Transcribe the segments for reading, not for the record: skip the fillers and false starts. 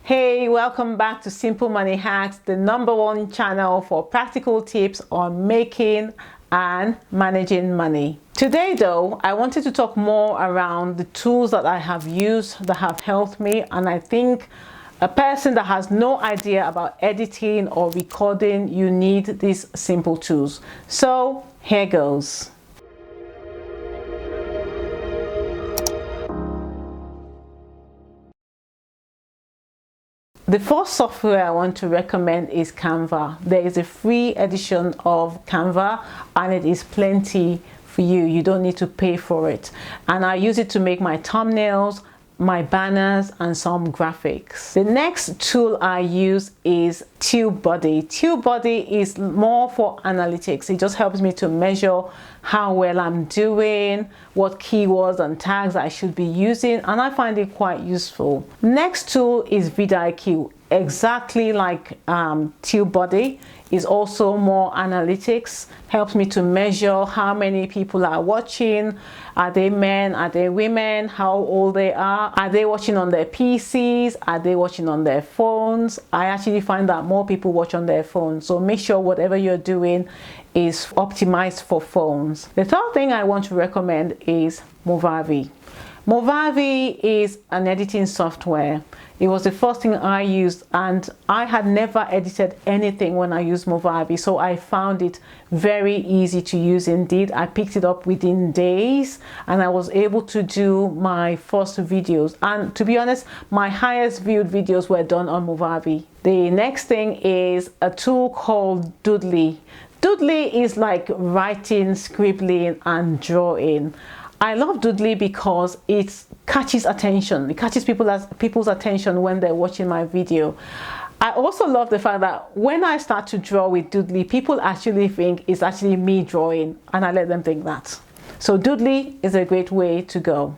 Hey, welcome back to Simple Money Hacks, the #1 channel for practical tips on making and managing money. Today though, I wanted to talk more around the tools that I have used that have helped me, and I think a person that has no idea about editing or recording, you need these simple tools. So here goes. The first software I want to recommend is Canva. There is a free edition of Canva and it is plenty for you. You don't need to pay for it. And I use it to make my thumbnails, my banners, and some graphics. The next tool I use is Tubebuddy. Tubebuddy is more for analytics. It just helps me to measure how well I'm doing, what keywords and tags I should be using, and I find it quite useful. Next tool is VidIQ. Exactly like Tubebuddy, is also more analytics, helps me to measure how many people are watching. Are they men? Are they women? How old they are? Are they watching on their PCs? Are they watching on their phones? I actually find that more people watch on their phones, so make sure whatever you're doing is optimized for phones. The third thing I want to recommend is Movavi. Movavi is an editing software. It was the first thing I used, and I had never edited anything when I used Movavi, so I found it very easy to use indeed. I picked it up within days and I was able to do my first videos, and to be honest, my highest viewed videos were done on Movavi. The next thing is a tool called Doodly. Doodly is like writing, scribbling and drawing. I love Doodly because it catches attention. It catches people's attention when they're watching my video. I also love the fact that when I start to draw with Doodly, people actually think it's actually me drawing, and I let them think that. So Doodly is a great way to go.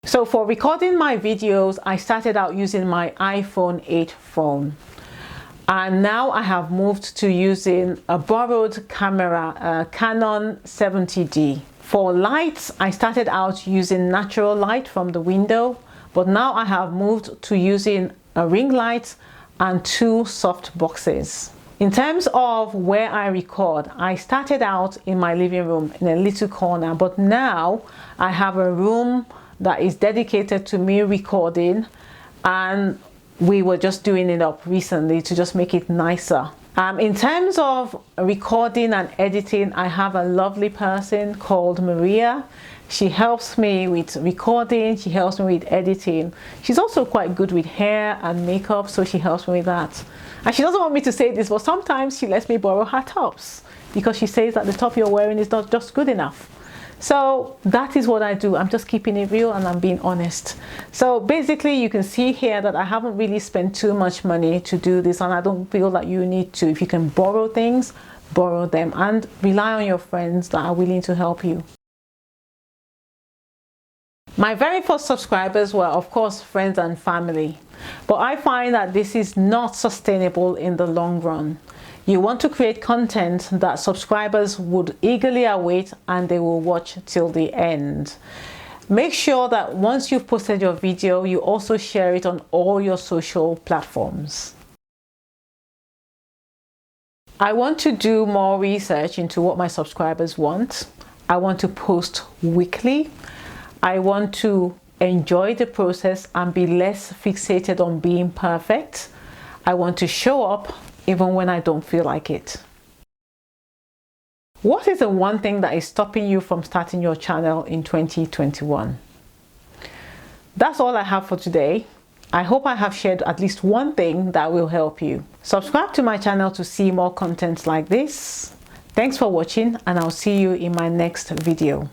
So for recording my videos, I started out using my iPhone 8 phone. And now I have moved to using a borrowed camera, a Canon 70D. For lights, I started out using natural light from the window, but now I have moved to using a ring light and 2 soft boxes. In terms of where I record, I started out in my living room in a little corner, but now I have a room that is dedicated to me recording, and we were just doing it up recently to just make it nicer. In terms of recording and editing, I have a lovely person called Maria. She helps me with recording, she helps me with editing. She's also quite good with hair and makeup, so she helps me with that. And she doesn't want me to say this, but sometimes she lets me borrow her tops because she says that the top you're wearing is not just good enough. So that is what I do. I'm just keeping it real and I'm being honest. So basically you can see here that I haven't really spent too much money to do this, and I don't feel that you need to. If you can borrow things, borrow them, and rely on your friends that are willing to help you. My very first subscribers were of course friends and family, but I find that this is not sustainable in the long run. You want to create content that subscribers would eagerly await and they will watch till the end. Make sure that once you've posted your video, you also share it on all your social platforms. I want to do more research into what my subscribers want. I want to post weekly. I want to enjoy the process and be less fixated on being perfect. I want to show up even when I don't feel like it. What is the one thing that is stopping you from starting your channel in 2021? That's all I have for today. I hope I have shared at least one thing that will help you. Subscribe to my channel to see more content like this. Thanks for watching, and I'll see you in my next video.